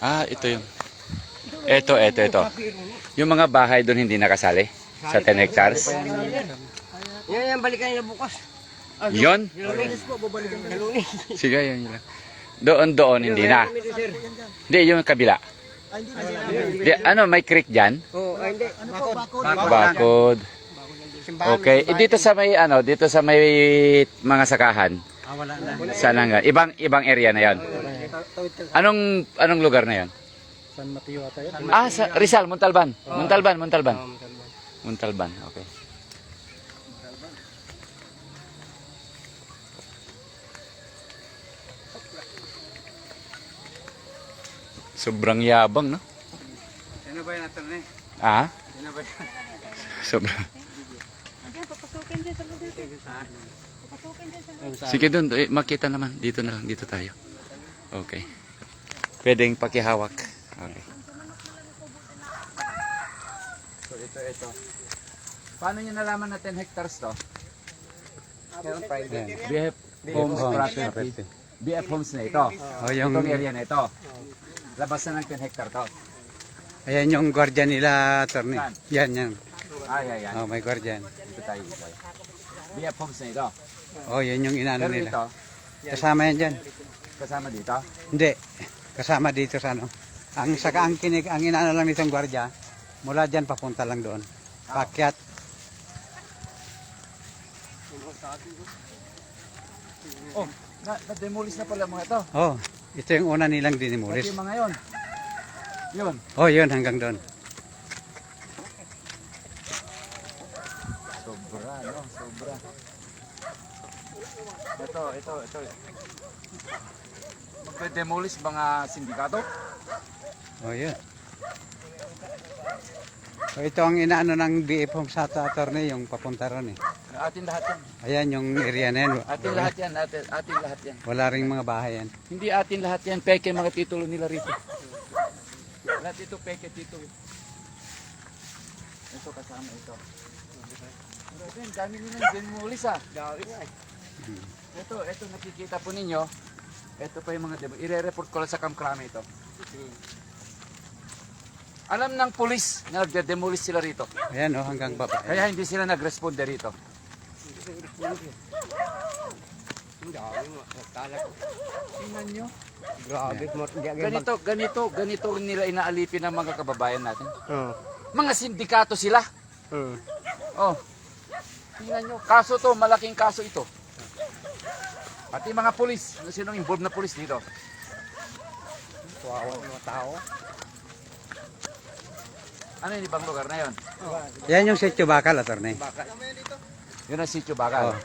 Ah, ito yung... Ito. Yung mga bahay doon hindi nakasali sa 10 hectares. Yan, balikan nila bukas. Yon? Lunes po, babalikan nila. Lunes. Sige, yun lang. Doon, hindi na. Hindi, yung kabila. Di, ano, may creek dyan? Oo, hindi. Bakod. Okay. Dito sa may, dito sa may mga sakahan. Wala na. Saan hanggang? Ibang area na yon. Anong lugar na yon? San Mateo ata yun? Ah, sa Rizal, Montalban. Montalban. Montalban, okay. Sobrang yabang, no? Sino ba yung natin eh? Ah? Sino ba yun? Sobrang. Papasukin dyan sa lugar. Papasukin dyan sa lugar. Sige doon, makita naman. Dito na lang, dito tayo. Okay. Pwedeng pakihawak. Okay. So ito. Paano nyo nalaman na 10 hectares to? BF Homes Property. BF Homes na ito. Itong area na ito. Labas na ng 10 hectare to. Ayan yung guardian nila, attorney. Saan? Yan. Yan. Oh, may guardian. Ito tayo. BF Homes na ito. Oh, yan yung inano Pero nila. ito, Kasama yan dyan. kasama dito. Hindi. Kasama dito sa ano. Ang inano lang nitong guardia, mula dyan papunta lang doon. Pakyat. Oh, na-demolish na pala mga ito. Oh, ito yung una nilang Pati dinimulis. yung mga yon. Yun. Oh, yun hanggang doon. Sobra, no? Sobra. Ito. Magde-demolish mga sindikato? Oh, yun. So, ito ang inaano ng BF Homes sa attorney, yung papunta ron eh. Atin lahat yan. Ayan yung area na yan. Atin lahat yan. Atin lahat yan. Wala ring mga bahay yan. Hindi atin lahat yan. Peke mga titulo nila rito. Lahat ito peke titulo. Ito kasama ito. Ang dami nilang demolish ah. Ito nakikita po ninyo. Ito pa yung mga demolish. I-report ko lang sa Kamkrame ito. Alam ng pulis na nagde-demolish sila rito. Ayan oh, hanggang baba. Kaya hindi sila nag-respond rito. Tingnan nyo. Grabe. Ganito nila inaalipin ng mga kababayan natin. Oo. Mga sindikato sila. Oh. Tingnan nyo. Kaso to, malaking kaso ito. Pati mga pulis. Sinong involved na pulis dito? Kawawa ng mga tao. Ano yung ibang lugar na yon? Yan yung Sitio Bakal, attorney. Yun ang sitio bakal. Oh,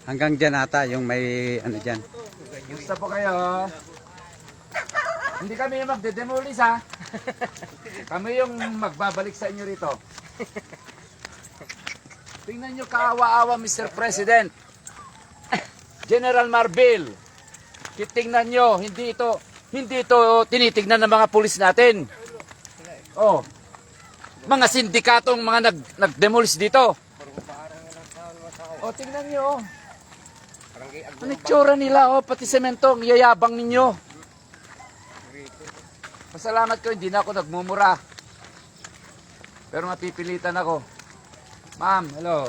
hanggang dyan ata yung may ano dyan. Gusto po kayo? Hindi kami yung magde-demolish ha. Kami yung magbabalik sa inyo rito. Tingnan nyo kaawa-awa Mr. President. General Marbil. Tingnan nyo, hindi ito tinitignan ng mga pulis natin. Oh. Mga sindikatong mga nag-demolish dito. O, tingnan nyo. Ano itsura nila, pati semento, ang yayabang ninyo. Pasalamat ko, hindi na ako nagmumura. Pero mapipilitan ako. Ma'am, hello.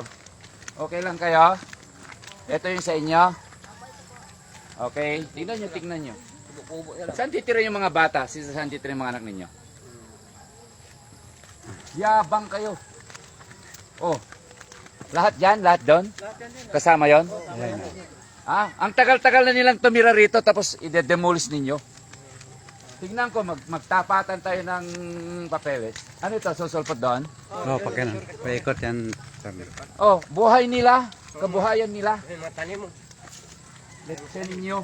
Okay lang kayo? Ito yung sa inyo. Okay, tingnan nyo. Saan titira yung mga bata? Saan titira yung mga anak ninyo? Yabang kayo. Oh. Lahat yan? Lahat doon? Kasama yon? Ah, ang tagal-tagal na nilang tumira rito tapos i-demolish ninyo. Tingnan ko, magtapatan tayo ng papeles. Ano ito? Susulpot doon? Oh, pag ganun. Paikot yan, attorney. Oh, buhay nila. Kabuhayan nila. Matanim mo. Let's say ninyo.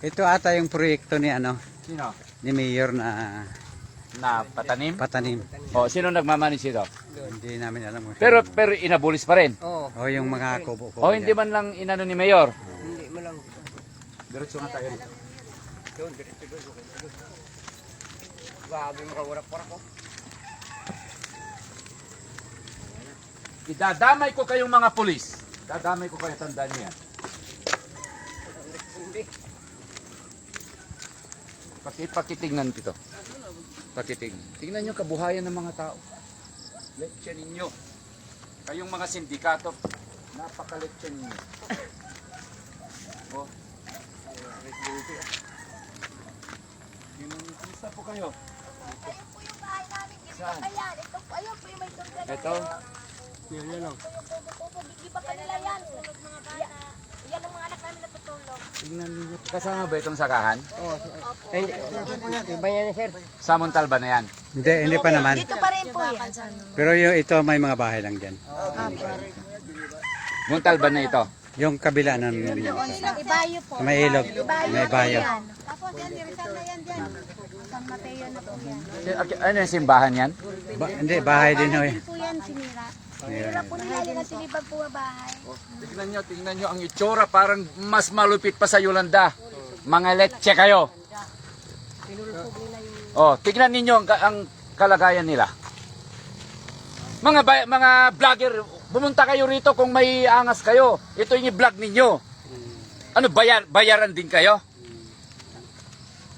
Ito ata yung proyekto ni ano, Sino? ni Mayor na Na patanim? patanim. Oh, sino nagmamanis ito? Hindi namin alam kung Pero sino. inabulis pa rin. Oo. Oh, yung mga kubo-kubo. Oh, hindi dyan. man lang inano ni Mayor. Hindi mo lang. Diretso nga tayo rito. Doon, diretso doon. Grabe mga warak-warak ko. Idadamay ko kayong mga pulis. Dadamay ko kayo, tandaan niyo yan. Pakitingnan dito. Tingnan nyo kabuhayan ng mga tao. Letse ninyo. Kayong mga sindikato, napakaletse ninyo. Oh. Kumusta po kayo? Ayun po yung bahay namin. Saan? Ayan, ito po. Ayun po yung may tunggal. Ito? Yan lang. Di ba kanila yan? Yan ang mga anak namin natutulog. Tingnan ninyo. Kasama ba itong sakahan? Iba yan, sir. Samontal ba na yan? Hindi pa naman. Dito pa rin po yan. Pero ito may mga bahay lang dyan. Muntal ba na ito? Yung kabila ng Ibayo po. may ilog, may bayo. Tapos yan, Rizal na yan dyan. San Mateo na po yan. Ano yung simbahan yan? Hindi, bahay din ho eh. Po yan, sinira. Sinira po nila yung silibag po ang bahay. Tingnan nyo ang itsura, parang mas malupit pa sa Yolanda. Mga letse kayo. Oh, tingnan ninyo ang kalagayan nila. Mga vlogger, pumunta kayo rito kung may angas kayo. Ito yung vlog ninyo. Ano, bayaran din kayo?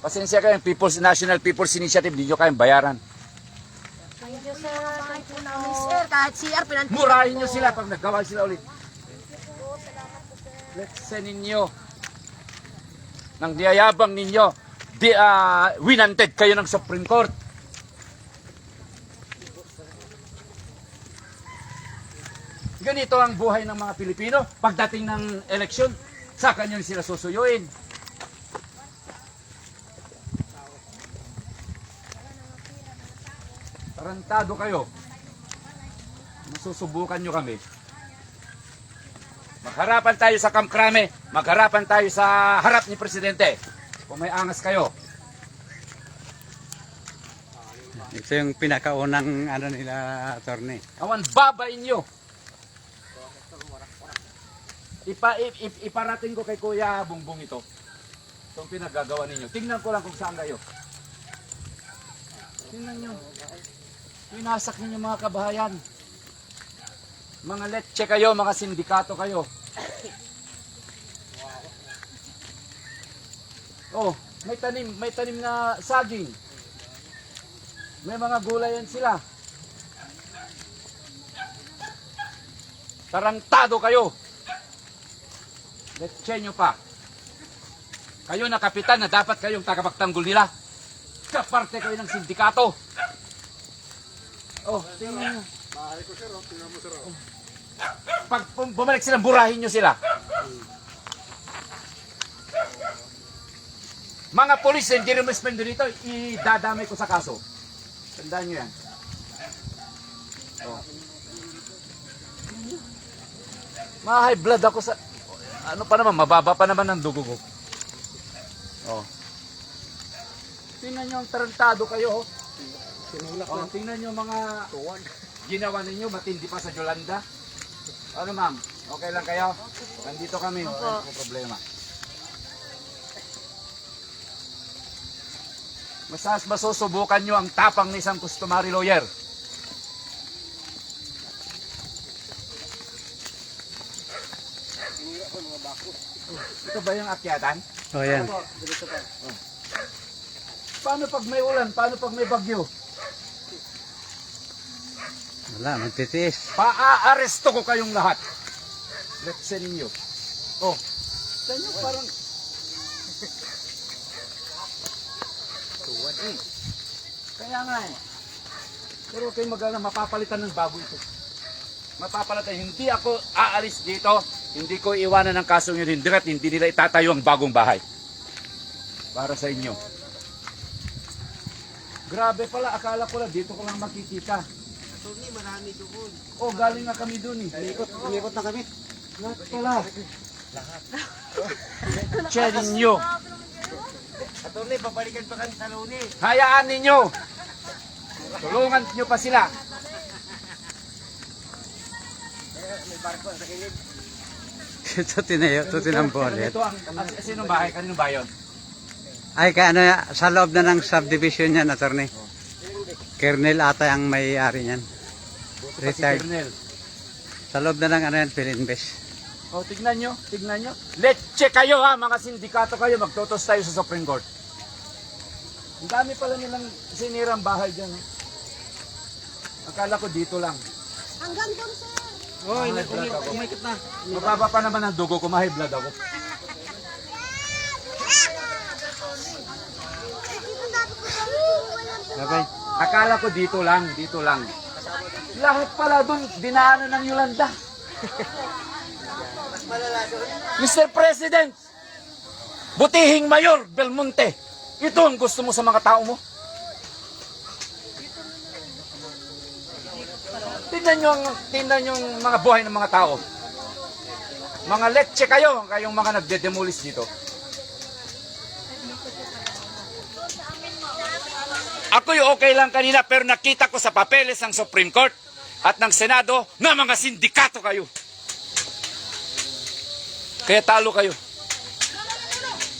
Pasensya kayo, National People's Initiative, hindi nyo kayang bayaran. Thank you, sir. Thank you namin, sir. Kahit CR, pinantin. Murahin nyo sila pag naggawa sila ulit. Let's say ninyo, nang diyayabang ninyo, winanted kayo ng Supreme Court. Ganito ang buhay ng mga Pilipino. Pagdating ng eleksyon, saka nyo sila susuyuin. Tarantado kayo. Masusubukan nyo kami. Magharapan tayo sa Camp Crame, magharapan tayo sa harap ni Presidente. Kung may angas kayo. Ito yung pinakaunang nila, attorney. Awan babain nyo. Iparating ko kay Kuya Bungbong ito. Itong pinagagawa ninyo. Tingnan ko lang kung saan kayo. Tingnan nyo. Pinasak ninyo mga kabahayan. Mga letse kayo, mga sindikato kayo. Oh, may tanim na saging. May mga gulayan sila. Tarantado kayo. Letse nyo pa. Kayo na kapitan na dapat kayong tagapagtanggol nila. Kaparte kayo ng sindikato. Oh, tingnan nyo. Pag bumalik sila, burahin nyo sila. Mga polis na hindi respondo dito, idadamay ko sa kaso. Tandaan nyo yan. Oh. Ma-high blood ako sa... Ano pa naman, mababa pa naman ng dugo ko. Oh. Tingnan nyo ang tarantado kayo. Oh, tingnan nyo mga ginawa ninyo, matindi pa sa Yolanda. Ano ma'am, okay lang kayo? Nandito kami, wala akong problema. Mas masusubukan nyo ang tapang ng isang customary lawyer. Ito ba yung akyatan? Oh, yan. Paano pag may ulan? Paano pag may bagyo? Wala, magtitiis. Paaaresto ko kayong lahat. Let's say ninyo. Oh, sa inyo parang... Kaya nga eh. Pero kayo mag-alala, mapapalitan ng bago ito. Mapapalitan. Hindi ako aalis dito. Hindi ko iwanan ng kasong yun. Hindi nila itatayo ang bagong bahay. Para sa inyo. Grabe pala, akala ko lang dito ko lang makikita. Attorney, marami doon. Oh, galing nga kami dun eh. Umikot na kami. Lahat pala. Share ninyo. Attorney, babalikan pa kami sa Lunes. Hayaan ninyo. Tulungan nyo pa sila. May barko sa kilid. Ito tinayo, ito tinambolet. Ito ang sinong bahay? Kaninong bayon? Ay, kaya sa loob na ng subdivision yan, attorney. Kernel ata ang may-ari niyan. Retired. Colonel. Sa loob na ng Philinvest. O, tignan nyo. Tignan nyo. Let's check kayo ha, mga sindikato kayo. Magtotos tayo sa Supreme Court. Ang dami pala nilang sinirang bahay dyan. Akala ko dito lang. Hanggang doon, sir. Oh, umikot na. Mababa pa naman ang dugo ko, ma-high blood ako. Babay. Akala ko dito lang, dito lang. Lahat pala doon, dinaanan ng Yolanda. Mr. President, butihing Mayor Belmonte, ito ang gusto mo sa mga tao mo? Tingnan nyo ang mga buhay ng mga tao. Mga leche kayo, kayong mga nagde-demolish dito. Ako'y okay lang kanina pero nakita ko sa papeles ng Supreme Court at ng Senado na mga sindikato kayo. Kaya talo kayo.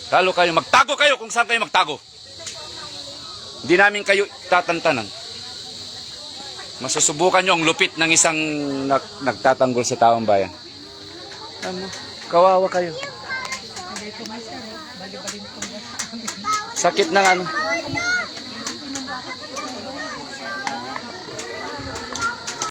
Talo kayo. Magtago kayo kung saan kayo magtago. Hindi namin kayo tatantanan. Masusubukan nyo ang lupit ng isang nagtatanggol sa taong bayan. Ano? Kawawa kayo. Sakit ng ano.